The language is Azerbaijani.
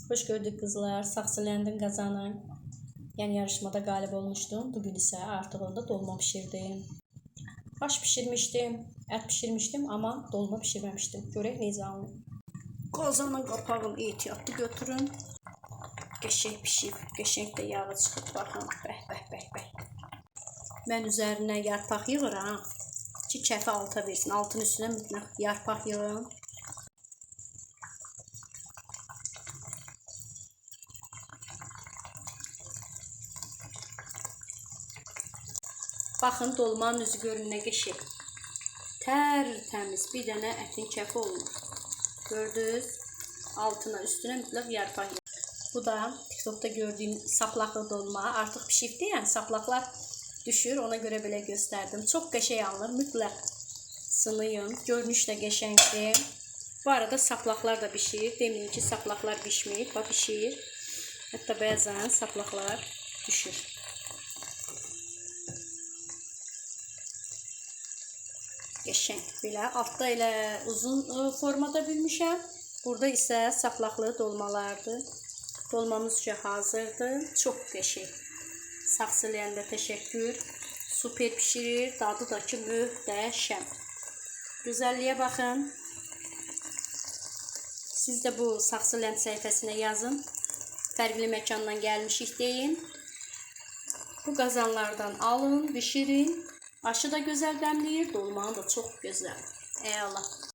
Hoş gördük kızlar. Saksılendin kazanın. Yani yarışmada galip olmuştum. Bugün ise artık onda dolma pişirdim. Baş pişirmiştim. Et pişirmiştim ama dolma pişirmemiştim. Görək Nizami. Kazanın kapağını ehtiyatlı götürün. Qəşəng pişib. Qəşəng də yağı çıxıb. Baxın. Bəh. Mən üzərinə yarpaq yığıram ki kəfi alta versin. Altın üstünə mütləq yarpaq yığın. Baxın dolmanın üzü görün nə qəşəng. Tərtəmiz bir dənə ətin kəfi olmur. Gördünüz? Altına üstünə mütləq yarpaq. Bu da TikTok'ta gördüyüm saplaqlı dolma. Artıq pişibdi, yəni saplaqlar düşür. Ona görə belə göstərdim. Çox qəşəng alınır. Mütləq sınayın. Görünüş də qəşəngdir. Bu arada saplaqlar da pişir. Deməyin ki, saplaqlar pişmir. Bax pişir. Hətta bəzən saplaqlar düşür. Qəşəng belə altda elə uzun formada bölmüşəm. Burada isə saplaqlı dolmalardır. Dolmamız üçün hazırdır. Çox qəşəng. Saksılayanda təşəkkür. Super pişirir. Dadı da ki möhtəşəm. Gözəlliyə baxın. Siz də bu Saksıland səhifəsinə yazın. Fərqli məkandan gəlmişik deyin. Bu qazanlardan alın, pişirin. Aşı da gözəl dəmləyir, dolmanı da çox gözəl. Eyvallah.